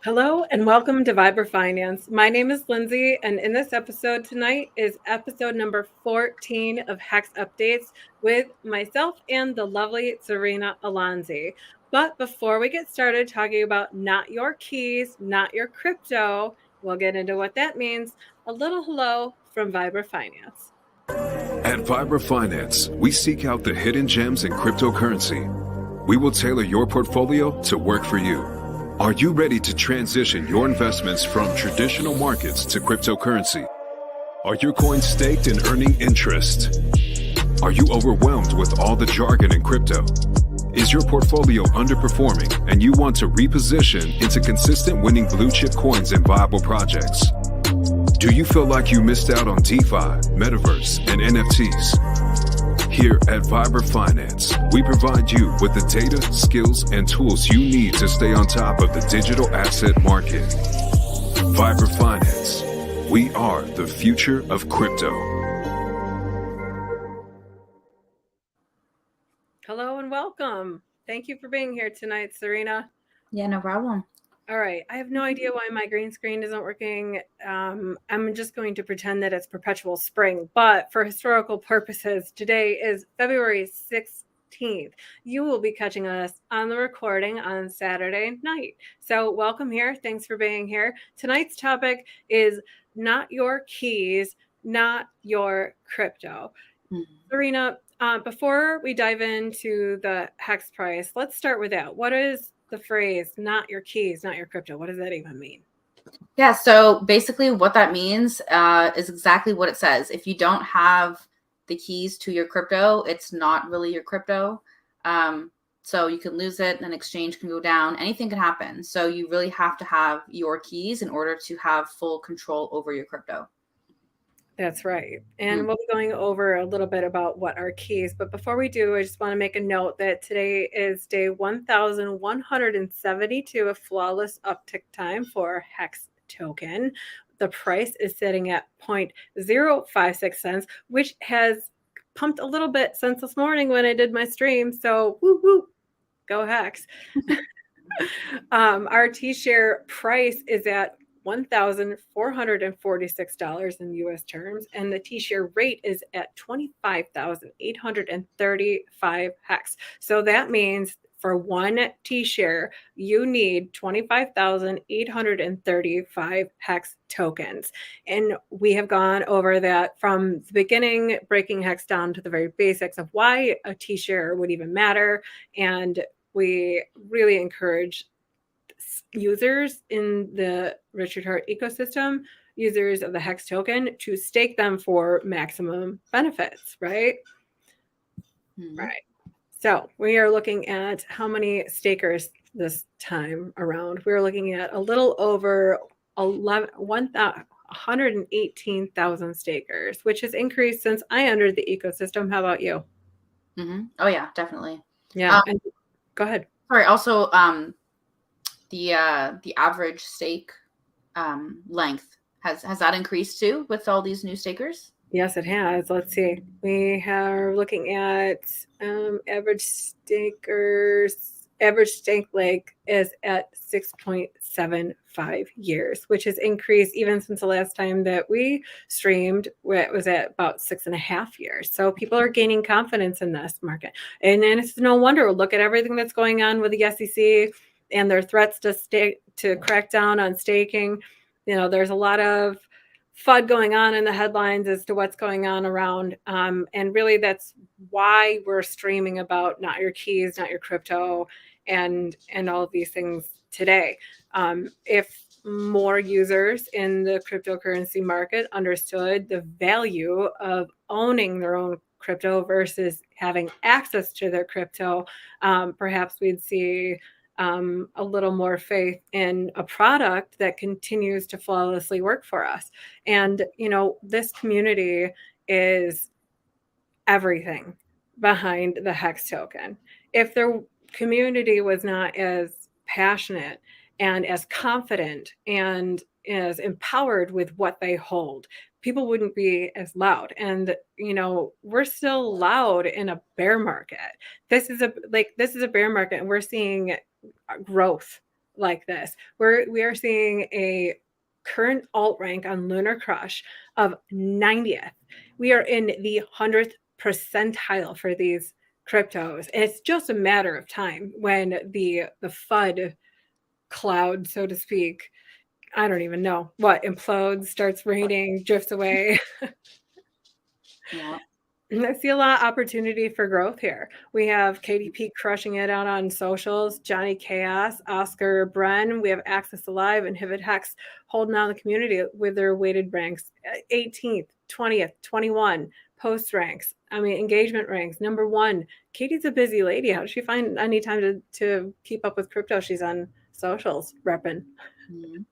Hello and welcome to Viber Finance. My name is Lindsay, and in this episode tonight is episode number 14 of Hex Updates with myself and the lovely Serena Alonzi. But before we get started talking about not your keys, not your crypto, we'll get into what that means. A little hello from Viber Finance. At Viber Finance, we seek out the hidden gems in cryptocurrency. We will tailor your portfolio to work for you. Are you ready to transition your investments from traditional markets to cryptocurrency? Are your coins staked and earning interest? Are you overwhelmed with all the jargon in crypto? Is your portfolio underperforming and you want to reposition into consistent winning blue chip coins and viable projects? Do you feel like you missed out on DeFi, Metaverse, and NFTs? Here at Viber Finance, we provide you with the data, skills, and tools you need to stay on top of the digital asset market. Viber Finance, we are the future of crypto. Hello and welcome. Thank you for being here tonight, Serena. Yeah, no problem. All right. I have no idea why my green screen isn't working. I'm just going to pretend that it's perpetual spring. But for historical purposes, today is February 16th. You will be catching us on the recording on Saturday night. So welcome here. Thanks for being here. Tonight's topic is not your keys, not your crypto. Serena, before we dive into the hex price, let's start with that. What is the phrase, not your keys, not your crypto? What does that even mean? Yeah, so basically what that means is exactly what it says. If you don't have the keys to your crypto, it's not really your crypto. So you can lose it, an exchange can go down, anything can happen. So you really have to have your keys in order to have full control over your crypto. That's right. And we'll be going over a little bit about what are keys. But before we do, I just want to make a note that today is day 1172 of flawless uptick time for Hex token. The price is sitting at 0.056 cents, which has pumped a little bit since this morning when I did my stream. So woo woo, go Hex. Our T-share price is at $1,446 in U.S. terms, and the T-share rate is at 25,835 hex. So that means for one T-share, you need 25,835 hex tokens. And we have gone over that from the beginning, breaking hex down to the very basics of why a T-share would even matter. And we really encourage users in the Richard Heart ecosystem, users of the Hex token, to stake them for maximum benefits, right? Right. So we are looking at how many stakers this time around. We're looking at a little over 118,000 stakers, which has increased since I entered the ecosystem. How about you? Oh yeah, definitely. Yeah. Go ahead. Sorry. Also, the average stake length has that increased too with all these new stakers? Yes, it has. Let's see. We are looking at average stake length is at 6.75 years, which has increased even since the last time that we streamed, where it was at about 6.5 years. So people are gaining confidence in this market. And then it's no wonder. Look at everything that's going on with the SEC and their threats to crack down on staking. You know, there's a lot of FUD going on in the headlines as to what's going on around. And really that's why we're streaming about not your keys, not your crypto, and all of these things today. If more users in the cryptocurrency market understood the value of owning their own crypto versus having access to their crypto, perhaps we'd see a little more faith in a product that continues to flawlessly work for us. And, you know, this community is everything behind the Hex token. If the community was not as passionate and as confident and as empowered with what they hold, people wouldn't be as loud. And, you know, we're still loud in a bear market. This is a bear market, and we're seeing growth like this. We are seeing a current alt rank on Lunar Crush of 90th. We are in the 100th percentile for these cryptos. And it's just a matter of time when the FUD cloud, so to speak, I don't even know what, implodes, starts raining, drifts away. Yeah. And I see a lot of opportunity for growth here. We have KDP crushing it out on socials, Johnny Chaos, Oscar Bren. We have Access Alive and Hivit Hex holding on the community with their weighted ranks 18th, 20th, 21 post ranks. I mean, engagement ranks. Number one, Katie's a busy lady. How does she find any time to keep up with crypto? She's on socials repping. Mhm.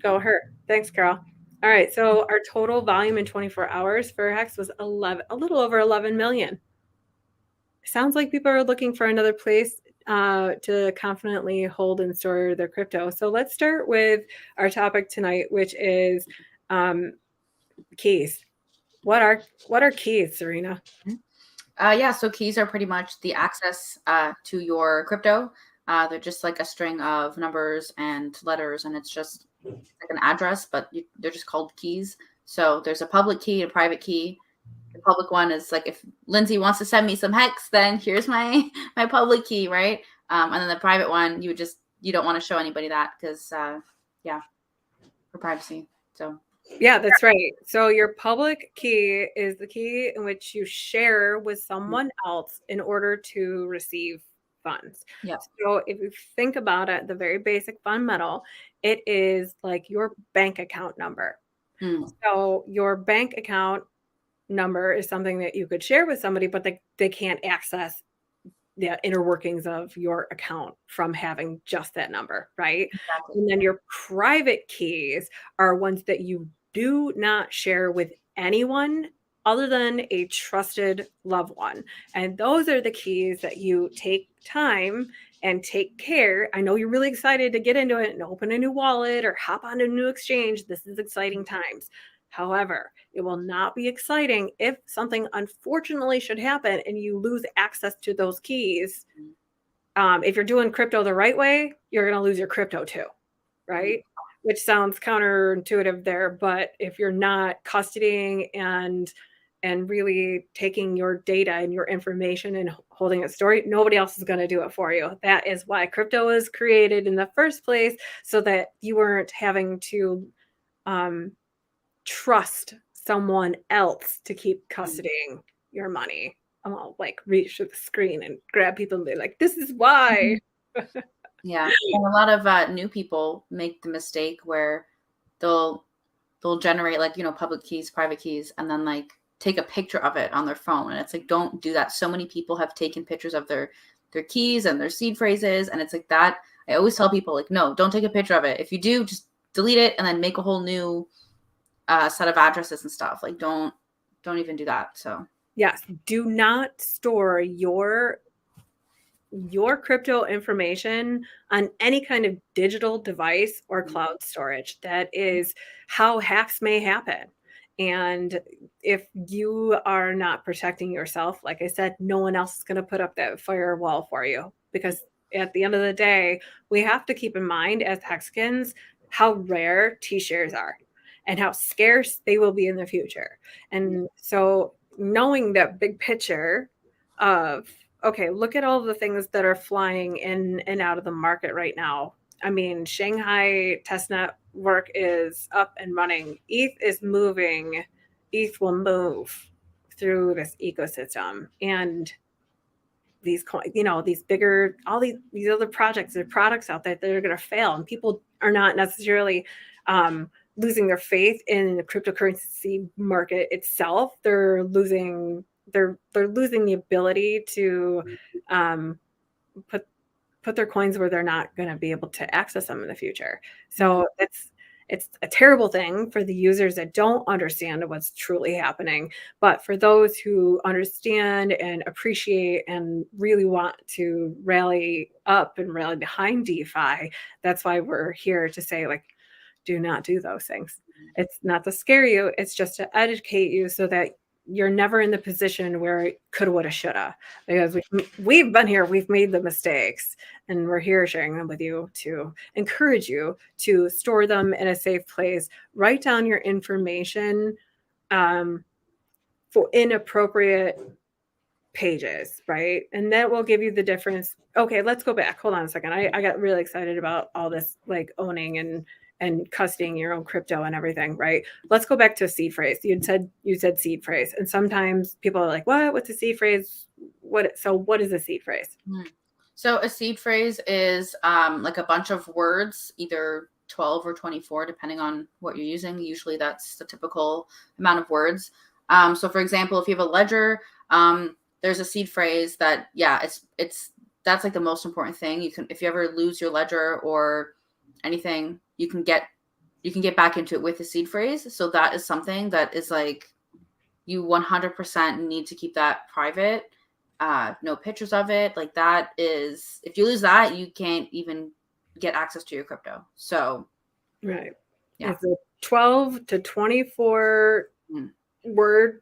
Go her. Thanks, Carol. All right, so our total volume in 24 hours for Hex was a little over 11 million. Sounds like people are looking for another place to confidently hold and store their crypto. So let's start with our topic tonight, which is keys. What are keys, Serena? Yeah, so keys are pretty much the access to your crypto. They're just like a string of numbers and letters, and it's just like an address, but they're just called keys. So there's a public key, a private key. The public one is like, if Lindsay wants to send me some hex, then here's my public key, right? And then the private one, you don't want to show anybody that because for privacy. So yeah, that's right. So your public key is the key in which you share with someone else in order to receive funds. Yeah. So if you think about it, the very basic fundamental, it is like your bank account number. So your bank account number is something that you could share with somebody, but they can't access the inner workings of your account from having just that number, right? Exactly. And then your private keys are ones that you do not share with anyone other than a trusted loved one. And those are the keys that you take time and take care. I know you're really excited to get into it and open a new wallet or hop on a new exchange. This is exciting times. However, it will not be exciting if something unfortunately should happen and you lose access to those keys. If you're doing crypto the right way, you're going to lose your crypto too, right? Which sounds counterintuitive there, but if you're not custodying and really taking your data and your information and holding it stored, nobody else is going to do it for you. That is why crypto was created in the first place, so that you weren't having to trust someone else to keep custodying your money. I'll like reach to the screen and grab people and be like, this is why. Yeah. And a lot of new people make the mistake where they'll generate like, public keys, private keys, and then like take a picture of it on their phone. And it's like, don't do that. So many people have taken pictures of their keys and their seed phrases. And it's like that. I always tell people like, no, don't take a picture of it. If you do, just delete it and then make a whole new set of addresses and stuff. Like don't even do that. So yes, do not store your crypto information on any kind of digital device or cloud storage. That is how hacks may happen. And if you are not protecting yourself, like I said, no one else is going to put up that firewall for you, because at the end of the day, we have to keep in mind as Hexkins how rare T-shares are and how scarce they will be in the future. And so knowing that big picture of, okay, look at all the things that are flying in and out of the market right now. I mean, Shanghai testnet work is up and running. ETH is moving. ETH will move through this ecosystem. And these coins, these bigger, all these other projects, there are products out there that are going to fail. And people are not necessarily losing their faith in the cryptocurrency market itself. They're losing the ability to put their coins where they're not going to be able to access them in the future. So it's a terrible thing for the users that don't understand what's truly happening. But for those who understand and appreciate and really want to rally up and rally behind DeFi, that's why we're here to say, like, do not do those things. It's not to scare you. It's just to educate you so that you're never in the position where coulda, woulda, shoulda, because we've been here, we've made the mistakes, and we're here sharing them with you to encourage you to store them in a safe place. Write down your information for inappropriate pages, right? And that will give you the difference. Okay, let's go back. Hold on a second. I got really excited about all this, like owning and custodying your own crypto and everything, right? Let's go back to a seed phrase. You said seed phrase, and sometimes people are like, "What? What's a seed phrase? What is a seed phrase?" So a seed phrase is like a bunch of words, either 12 or 24, depending on what you're using. Usually that's the typical amount of words. So for example, if you have a ledger, there's a seed phrase that, that's like the most important thing. You can, if you ever lose your ledger or anything, you can get back into it with a seed phrase. So that is something that is like, you 100% need to keep that private. No pictures of it. Like that is, if you lose that, you can't even get access to your crypto. So, right. Yeah. It's a 12 to 24 word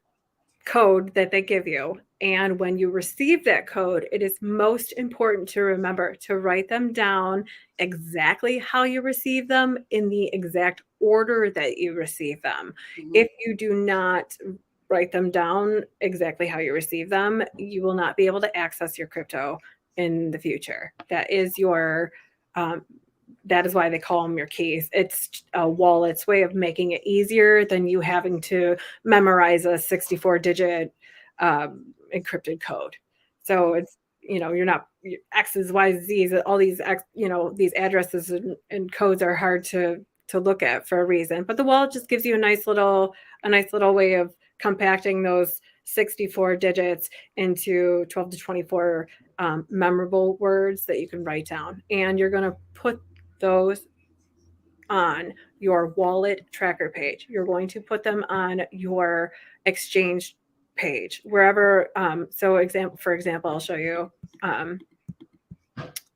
code that they give you. And when you receive that code, it is most important to remember to write them down exactly how you receive them in the exact order that you receive them. If you do not write them down exactly how you receive them, you will not be able to access your crypto in the future. That is your that is why they call them your keys. It's a wallet's way of making it easier than you having to memorize a 64-digit encrypted code. So it's, you're not X's, Y's, Z's, all these these addresses and codes are hard to look at for a reason. But the wallet just gives you a nice little way of compacting those 64 digits into 12 to 24 memorable words that you can write down. And you're going to put those on your wallet tracker page. You're going to put them on your exchange page, wherever. For example, I'll show you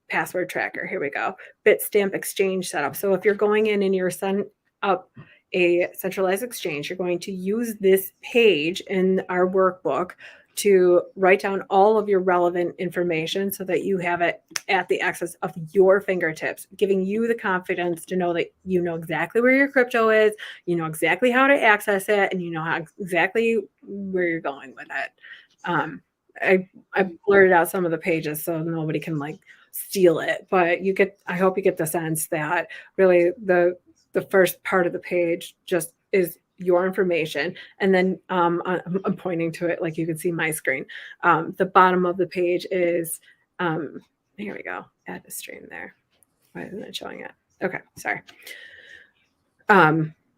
password tracker. Here we go. Bitstamp exchange setup. So if you're going in and you're setting up a centralized exchange, you're going to use this page in our workbook to write down all of your relevant information so that you have it at the access of your fingertips, giving you the confidence to know that you know exactly where your crypto is, you know exactly how to access it, and you know exactly where you're going with it. I blurred out some of the pages so nobody can like steal it, but I hope you get the sense that really the first part of the page just is your information. And then I'm pointing to it like you can see my screen. The bottom of the page is, here we go, add a stream there. Why isn't it showing it? Okay, sorry.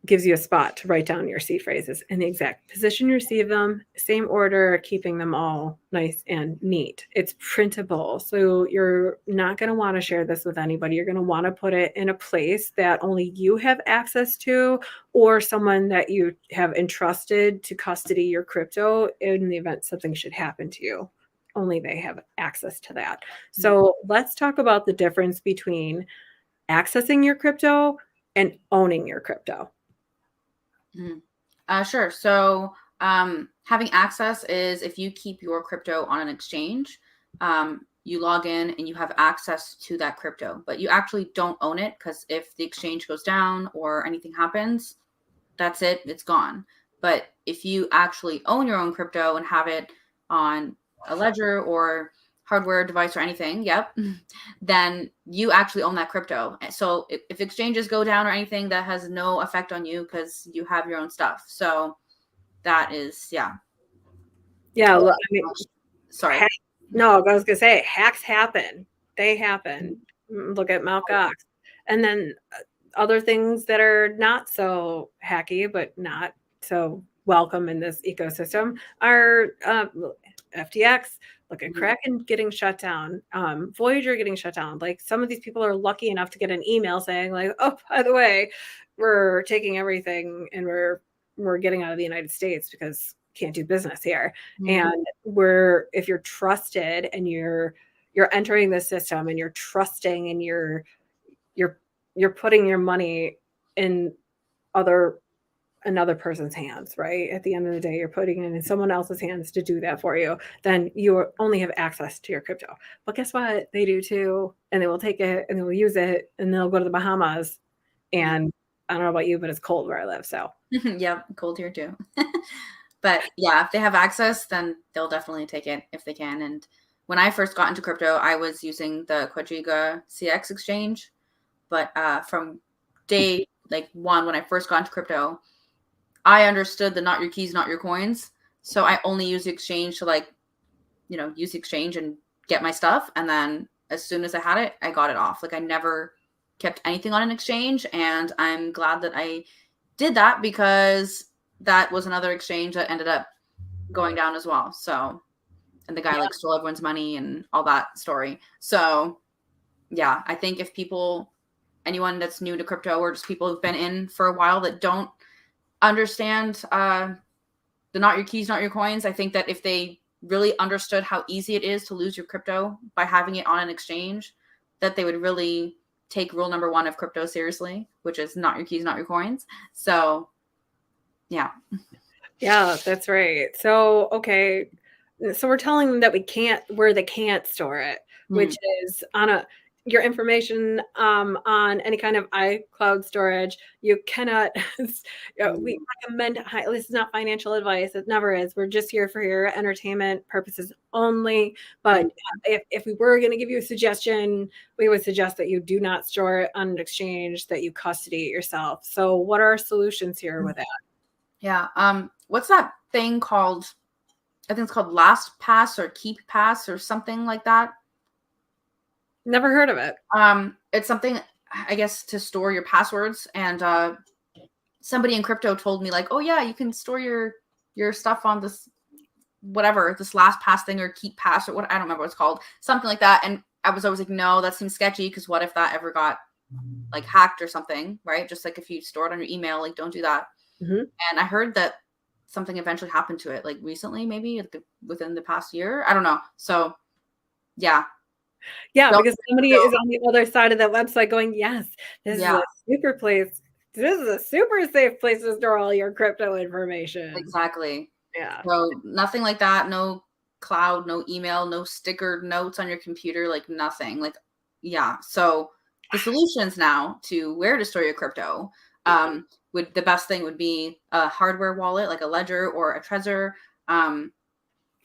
Gives you a spot to write down your seed phrases in the exact position you receive them, same order, keeping them all nice and neat. It's printable, so you're not going to want to share this with anybody. You're going to want to put it in a place that only you have access to, or someone that you have entrusted to custody your crypto in the event something should happen to you. Only they have access to that. So let's talk about the difference between accessing your crypto and owning your crypto. Sure. So having access is if you keep your crypto on an exchange, you log in and you have access to that crypto, but you actually don't own it, because if the exchange goes down or anything happens, that's it, it's gone. But if you actually own your own crypto and have it on a ledger or hardware device or anything, then you actually own that crypto. So if exchanges go down or anything, that has no effect on you because you have your own stuff. So that is, yeah. I mean, sorry. No, I was gonna say hacks happen. They happen. Look at Mt. Gox. And then other things that are not so hacky, but not so welcome in this ecosystem are FTX. Look at Kraken getting shut down, Voyager getting shut down. Like, some of these people are lucky enough to get an email saying like, oh, by the way, we're taking everything and we're getting out of the United States because can't do business here. And if you're trusted and you're entering the system and you're trusting and you're putting your money in other another person's hands, right? At the end of the day, you're putting it in someone else's hands to do that for you. Then you only have access to your crypto. But guess what? They do too. And they will take it and they will use it and they'll go to the Bahamas. And I don't know about you, but it's cold where I live. So yeah, cold here too. But yeah, if they have access, then they'll definitely take it if they can. And when I first got into crypto, I was using the Quadriga CX exchange. But from day one, when I first got into crypto, I understood the not your keys, not your coins. So I only use the exchange to use the exchange and get my stuff. And then as soon as I had it, I got it off. Like I never kept anything on an exchange. And I'm glad that I did that because that was another exchange that ended up going down as well. So, and the guy stole everyone's money and all that story. So yeah, I think if anyone that's new to crypto or just people who've been in for a while that don't understand the not your keys, not your coins, I think that if they really understood how easy it is to lose your crypto by having it on an exchange, that they would really take rule number 1 of crypto seriously, which is not your keys, not your coins. So yeah. Yeah, that's right. So, okay. So we're telling them that where they can't store it, which is on your information on any kind of iCloud storage. You cannot, we recommend, this is not financial advice. It never is. We're just here for your entertainment purposes only. But if we were going to give you a suggestion, we would suggest that you do not store it on an exchange, that you custody it yourself. So what are our solutions here with that? Yeah. What's that thing called? I think it's called LastPass or KeepPass or something like that. Never heard of it. It's something, I guess, to store your passwords. And somebody in crypto told me oh yeah, you can store your stuff on this LastPass thing or KeepPass or what, I don't remember what it's called, something like that. And I was always like, no, that seems sketchy because what if that ever got hacked or something, right? Just if you store it on your email, don't do that. And I heard that something eventually happened to it, recently, maybe within the past year. I don't know. So yeah. Yeah, because somebody is on the other side of that website going, yes, this is a super place. This is a super safe place to store all your crypto information. Exactly. Yeah. So nothing like that. No cloud, no email, no stickered notes on your computer, nothing. Yeah. So the solutions now to where to store your crypto, the best thing would be a hardware wallet, like a Ledger or a Trezor.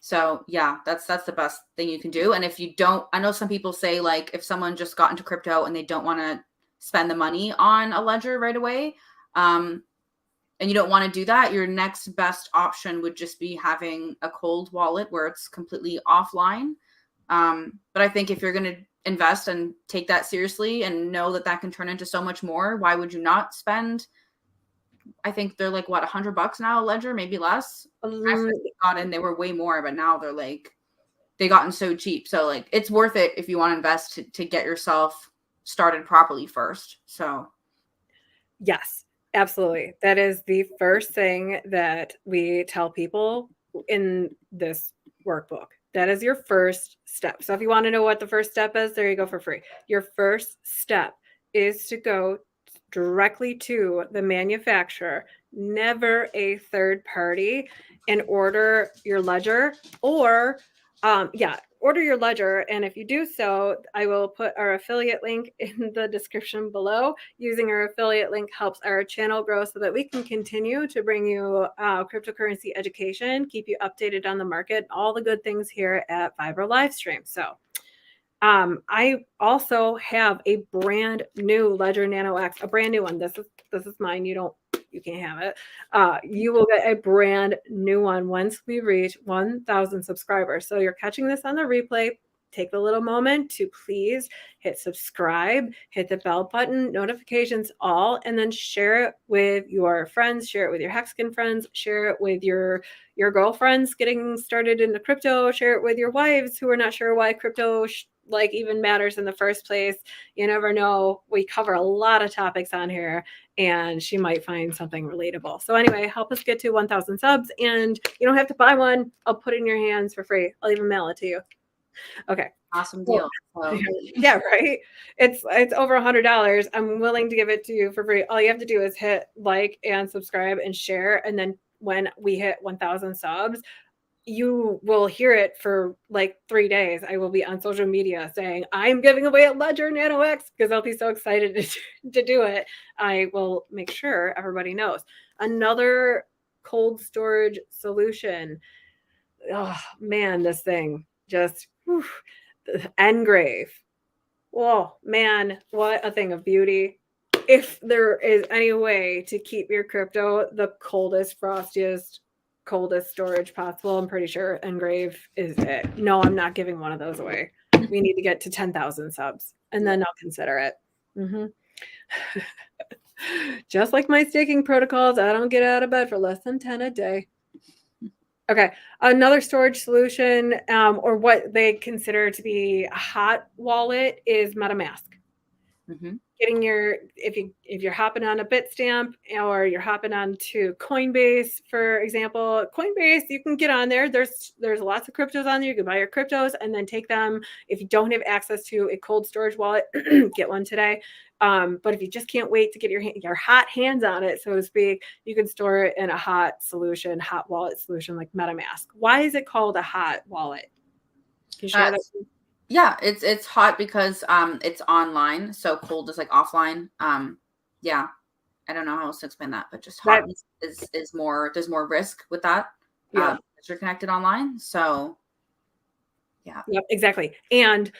So yeah, that's the best thing you can do. And if you don't, I know some people say if someone just got into crypto and they don't want to spend the money on a Ledger right away, and you don't want to do that, your next best option would just be having a cold wallet where it's completely offline. But I think if you're going to invest and take that seriously and know that can turn into so much more, why would you not spend? I think they're what, $100 now, a Ledger, maybe less. I first got in, they were way more, but now they're they gotten so cheap. So it's worth it if you want to invest to get yourself started properly first. So yes, absolutely. That is the first thing that we tell people in this workbook. That is your first step. So if you want to know what the first step is, there you go for free. Your first step is to go directly to the manufacturer, never a third party, and order your Ledger or order your Ledger. And if you do so, I will put our affiliate link in the description below. Using our affiliate link helps our channel grow so that we can continue to bring you cryptocurrency education, keep you updated on the market, all the good things here at Vibra Livestream. So I also have a brand new Ledger Nano X, a brand new one. This is mine. You can't have it. You will get a brand new one once we reach 1,000 subscribers. So you're catching this on the replay. Take the little moment to please hit subscribe, hit the bell button, notifications all, and then share it with your friends, share it with your Hexagon friends, share it with your girlfriends getting started into crypto, share it with your wives who are not sure why crypto even matters in the first place. You never know. We cover a lot of topics on here and she might find something relatable. So anyway, help us get to 1,000 subs and you don't have to buy one. I'll put it in your hands for free. I'll even mail it to you. Okay. Awesome Well, deal. So, yeah, right. It's over $100. I'm willing to give it to you for free. All you have to do is hit like and subscribe and share. And then when we hit 1,000 subs, you will hear it for like 3 days. I will be on social media saying, I'm giving away a Ledger Nano X because I'll be so excited to do it. I will make sure everybody knows. Another cold storage solution. Oh man, this thing just whew, engrave. Oh man, what a thing of beauty. If there is any way to keep your crypto the coldest, frostiest, coldest storage possible, I'm pretty sure engrave is it. No, I'm not giving one of those away. We need to get to 10,000 subs and then I'll consider it. Mhm. Just like my staking protocols, I don't get out of bed for less than 10 a day. Okay, another storage solution, or what they consider to be a hot wallet, is MetaMask. mhm. Getting your if you're hopping on a Bitstamp or you're hopping on to Coinbase, for example, Coinbase, you can get on there. There's lots of cryptos on there. You can buy your cryptos and then take them. If you don't have access to a cold storage wallet, get one today. But if you just can't wait to get your hot hands on it, so to speak, you can store it in a hot wallet solution like MetaMask. Why is it called a hot wallet? Can you share that? Yeah, it's hot because it's online, so cold is like offline. Yeah, I don't know how else to explain that, but just hot is more. There's more risk with that. Yeah. Because you're connected online. So yeah. Yep, exactly. And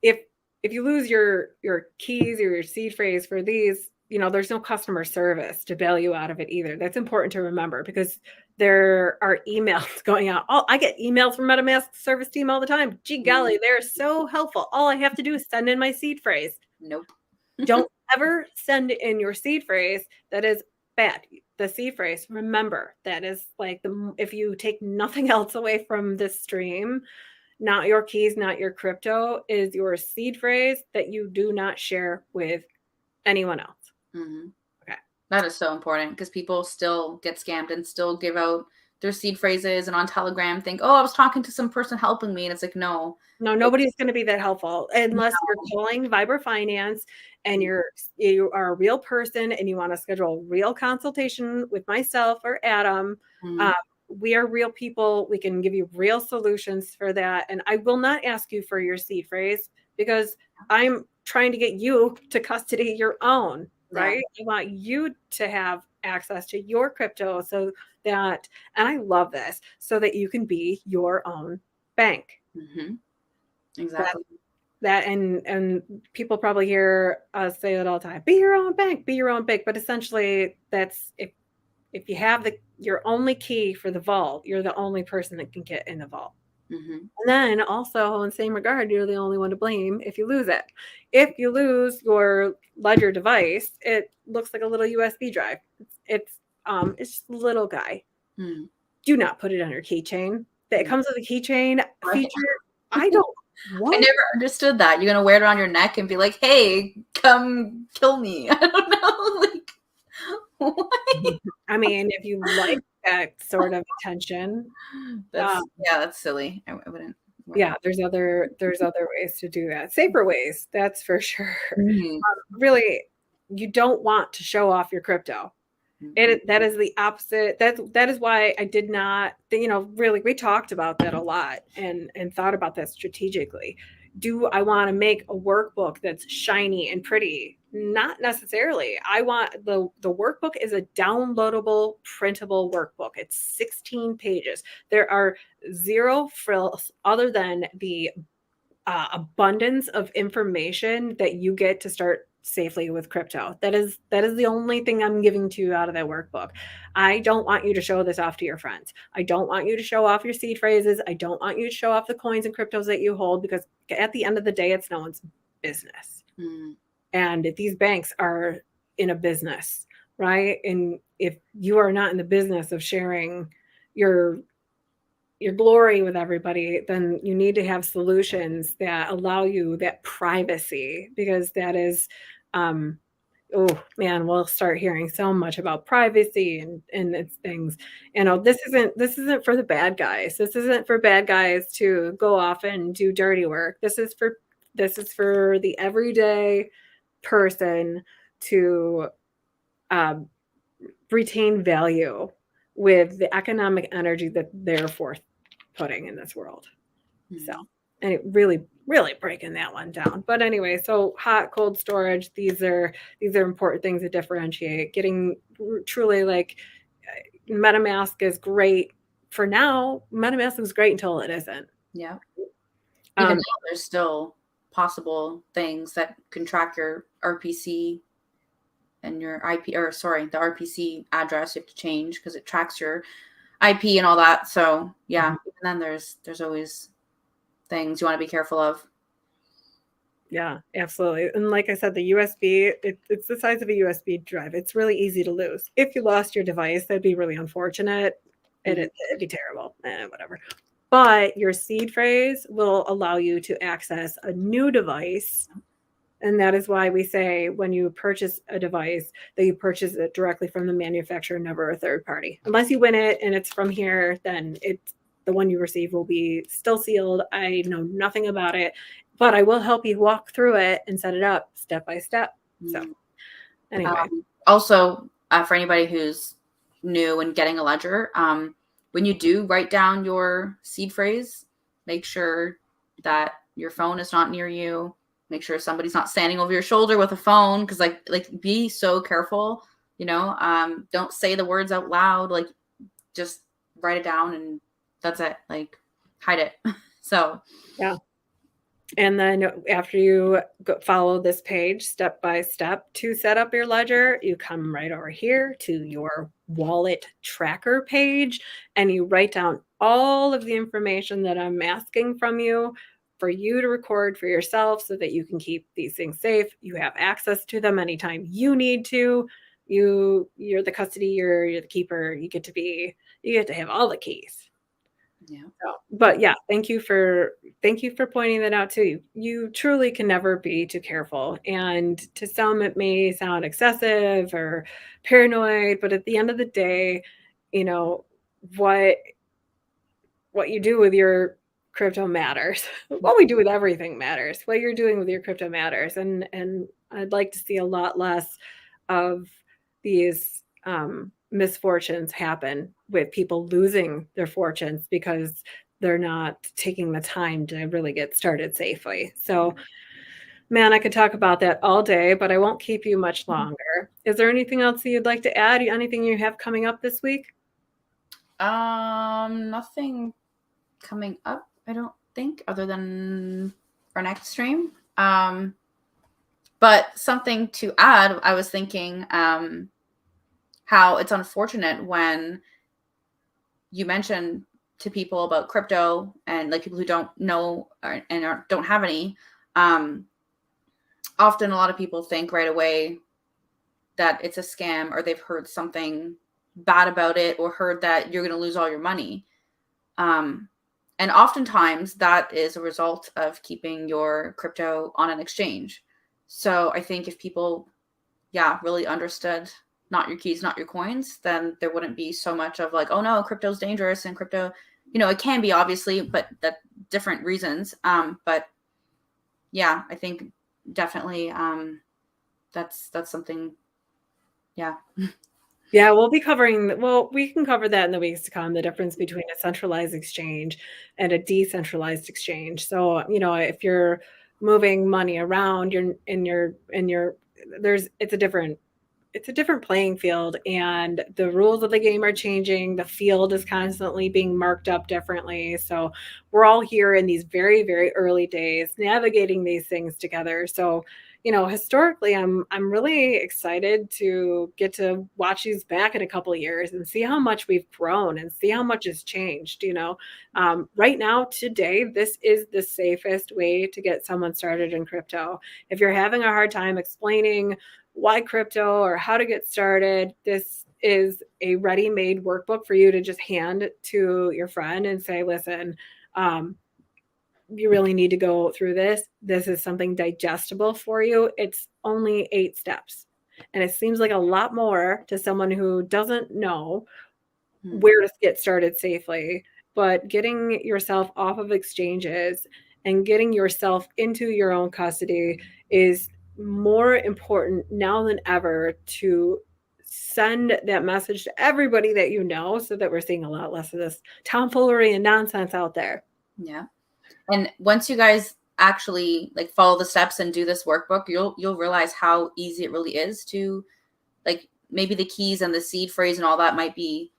if you lose your keys or your seed phrase for these, there's no customer service to bail you out of it either. That's important to remember because there are emails going out. Oh, I get emails from MetaMask service team all the time. Gee golly, they're so helpful. All I have to do is send in my seed phrase. Nope. Don't ever send in your seed phrase that is bad. The seed phrase, remember, that is like if you take nothing else away from this stream, not your keys, not your crypto, is your seed phrase that you do not share with anyone else. Mm-hmm. Okay. That is so important because people still get scammed and still give out their seed phrases and on Telegram think, oh, I was talking to some person helping me. And it's like, no, nobody's going to be that helpful unless you're calling Vibra Finance and you are a real person and you want to schedule a real consultation with myself or Adam. We are real people. We can give you real solutions for that. And I will not ask you for your seed phrase because I'm trying to get you to custody your own, right? I want you to have access to your crypto so that, and I love this, so that you can be your own bank. Mm-hmm. Exactly. That and people probably hear us say it all the time, be your own bank, but essentially that's if you have your only key for the vault, you're the only person that can get in the vault. Mm-hmm. And then also in the same regard, you're the only one to blame if you lose it. If you lose your Ledger device, it looks like a little USB drive. It's just a little guy. Do not put it on your keychain. It comes with a keychain feature. I don't. What? I never understood that. You're gonna wear it around your neck and be like, "Hey, come kill me." I don't know. Like, what? I mean, if you like that sort of attention, that's silly. I wouldn't. Yeah, there's other ways to do that. Safer ways, that's for sure. Mm-hmm. Really, you don't want to show off your crypto. That is the opposite. That is why I did not, really, we talked about that a lot and thought about that strategically. Do I want to make a workbook that's shiny and pretty? Not necessarily. I want the workbook is a downloadable, printable workbook. It's 16 pages. There are zero frills other than the abundance of information that you get to start safely with crypto. That is the only thing I'm giving to you out of that workbook. I don't want you to show this off to your friends. I don't want you to show off your seed phrases. I don't want you to show off the coins and cryptos that you hold because at the end of the day, it's no one's business. And if these banks are in a business, right? And if you are not in the business of sharing your glory with everybody, then you need to have solutions that allow you that privacy because that is oh man, we'll start hearing so much about privacy and it's things. You know, this isn't for the bad guys. This isn't for bad guys to go off and do dirty work. This is for the everyday person to um, retain value with the economic energy that they're forth putting in this world. So, and it really, really breaking that one down. But anyway, so hot, cold storage, these are important things to differentiate. Getting truly like MetaMask is great for now. MetaMask is great until it isn't. Yeah. Even though there's still possible things that can track your RPC and your IP, or sorry, the RPC address you have to change because it tracks your IP and all that. So yeah, even then there's always things you want to be careful of. Yeah, absolutely. And like I said, the USB, it's the size of a USB drive. It's really easy to lose. If you lost your device, that'd be really unfortunate. It'd be terrible. Whatever. But your seed phrase will allow you to access a new device. And that is why we say when you purchase a device that you purchase it directly from the manufacturer, never a third party. Unless you win it and it's from here, then the one you receive will be still sealed. I know nothing about it, but I will help you walk through it and set it up step by step. So anyway. Also, for anybody who's new and getting a ledger, when you do write down your seed phrase, make sure that your phone is not near you. Make sure somebody's not standing over your shoulder with a phone, because like be so careful, don't say the words out loud, like just write it down and that's it, like hide it. So yeah. And then after you follow this page step by step to set up your ledger, you come right over here to your wallet tracker page and you write down all of the information that I'm asking from you for you to record for yourself so that you can keep these things safe. You have access to them anytime you need to. You're the custody, you're the keeper. You get to have all the keys. Yeah. So, but yeah, thank you for pointing that out too. You truly can never be too careful. And to some it may sound excessive or paranoid, but at the end of the day, what you do with your crypto matters. What we do with everything matters. What you're doing with your crypto matters. And I'd like to see a lot less of these misfortunes happen with people losing their fortunes because they're not taking the time to really get started safely. So, man, I could talk about that all day, but I won't keep you much longer. Is there anything else that you'd like to add? Anything you have coming up this week? Nothing coming up, I don't think, other than our next stream. But something to add, I was thinking how it's unfortunate when you mention to people about crypto and like people who don't know and don't have any. Often a lot of people think right away that it's a scam, or they've heard something bad about it, or heard that you're going to lose all your money. And oftentimes that is a result of keeping your crypto on an exchange. So I think if people, really understood not your keys, not your coins, then there wouldn't be so much of like, oh no, crypto's dangerous, and crypto, it can be obviously, but that different reasons. But yeah, I think definitely that's something. Yeah. Yeah, we can cover that in the weeks to come, the difference between a centralized exchange and a decentralized exchange. So, if you're moving money around, it's a different playing field, and the rules of the game are changing. The field is constantly being marked up differently. So we're all here in these very, very early days navigating these things together. So, historically, I'm really excited to get to watch these back in a couple of years and see how much we've grown and see how much has changed. Right now, today, this is the safest way to get someone started in crypto. If you're having a hard time explaining why crypto or how to get started, this is a ready-made workbook for you to just hand to your friend and say, listen, you really need to go through this. This is something digestible for you. It's only 8 steps. And it seems like a lot more to someone who doesn't know Mhm. where to get started safely. But getting yourself off of exchanges and getting yourself into your own custody is more important now than ever to send that message to everybody that you know, so that we're seeing a lot less of this tomfoolery and nonsense out there. Yeah. And once you guys actually like follow the steps and do this workbook, you'll realize how easy it really is to, like, maybe the keys and the seed phrase and all that might be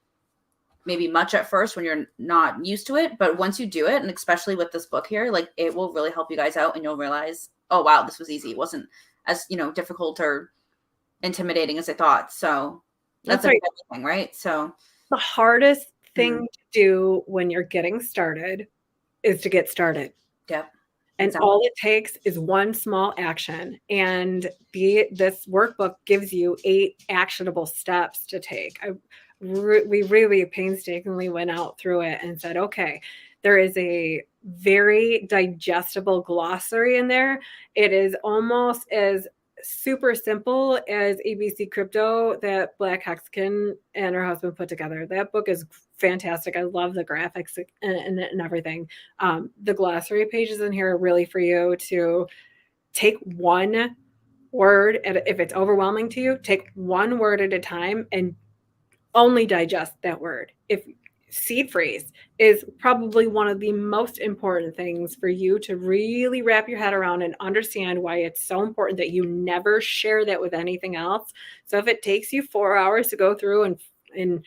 maybe much at first when you're not used to it, but once you do it, and especially with this book here, like, it will really help you guys out, and you'll realize, oh wow, this was easy. It wasn't as, difficult or intimidating as I thought. So that's right. a thing, right? So The hardest thing to do when you're getting started is to get started. Yep. And Exactly. all it takes is one small action. And this workbook gives you 8 actionable steps to take. We really painstakingly went out through it and said, okay, there is a very digestible glossary in there. It is almost as super simple as ABC Crypto that Black Hexagon and her husband put together. That book is fantastic. I love the graphics and everything. The glossary pages in here are really for you to take one word. If it's overwhelming to you, take one word at a time and only digest that word. If seed phrase is probably one of the most important things for you to really wrap your head around and understand why it's so important that you never share that with anything else. So if it takes you 4 hours to go through and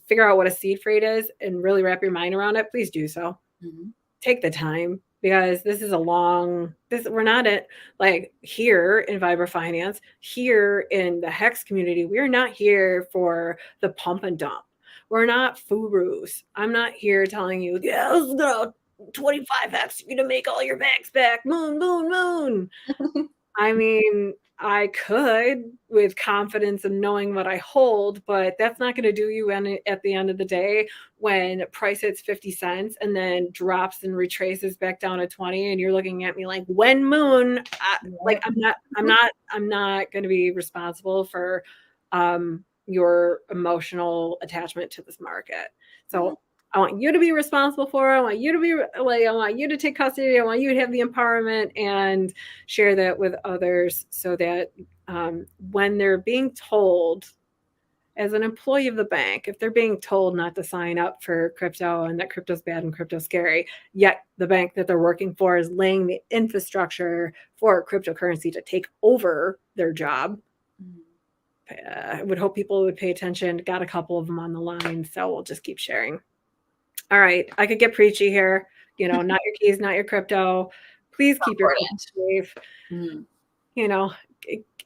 figure out what a seed phrase is and really wrap your mind around it, please do so. Mm-hmm. Take the time, because this is we're not at, like, here in Vibra Finance, here in the Hex community, we're not here for the pump and dump. We're not gurus. I'm not here telling you, yeah, this is gonna 25 Hex for you to make all your bags back. Moon, moon, moon. I mean, I could with confidence and knowing what I hold, but that's not going to do you any at the end of the day when price hits 50 cents and then drops and retraces back down to 20, and you're looking at me like, when moon, like, I'm not going to be responsible for your emotional attachment to this market. So I want you to be responsible for it. I want you to be like, I want you to take custody. I want you to have the empowerment and share that with others, so that when they're being told, as an employee of the bank, if they're being told not to sign up for crypto and that crypto's bad and crypto's scary, yet the bank that they're working for is laying the infrastructure for cryptocurrency to take over their job, I would hope people would pay attention. Got a couple of them on the line, so we'll just keep sharing. All right, I could get preachy here. Not your keys, not your crypto. Please keep your crypto safe.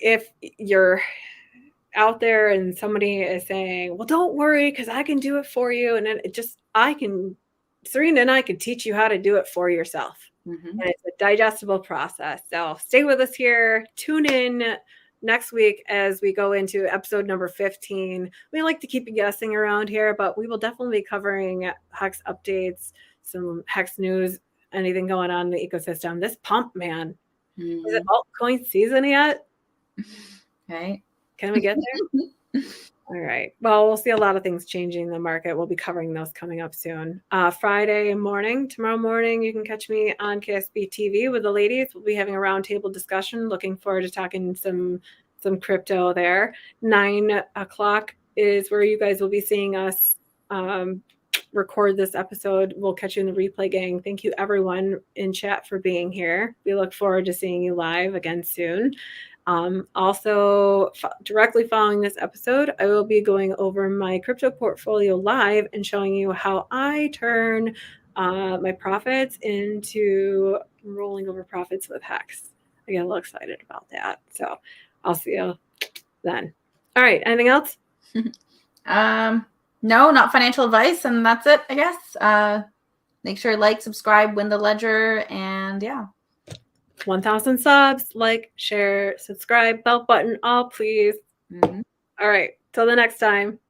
If you're out there and somebody is saying, well, don't worry, because I can do it for you. And then Serena and I can teach you how to do it for yourself. And it's a digestible process. So stay with us here. Tune in next week as we go into episode number 15. We like to keep you guessing around here, but we will definitely be covering Hex updates, some Hex news, anything going on in the ecosystem. This pump, man. Is it altcoin season yet? Okay. Can we get there? All right. Well, we'll see a lot of things changing in the market. We'll be covering those coming up soon. Friday morning, tomorrow morning, you can catch me on KSB TV with the ladies. We'll be having a roundtable discussion. Looking forward to talking some crypto there. 9 o'clock is where you guys will be seeing us record this episode. We'll catch you in the replay, gang. Thank you, everyone in chat, for being here. We look forward to seeing you live again soon. Also, directly following this episode, I will be going over my crypto portfolio live and showing you how I turn my profits into rolling over profits with Hex. I get a little excited about that. So I'll see you then. All right. Anything else? No, not financial advice. And that's it, I guess. Make sure to like, subscribe, win the ledger, and yeah. 1,000 subs, like, share, subscribe, bell button, all please. All right. Till the next time.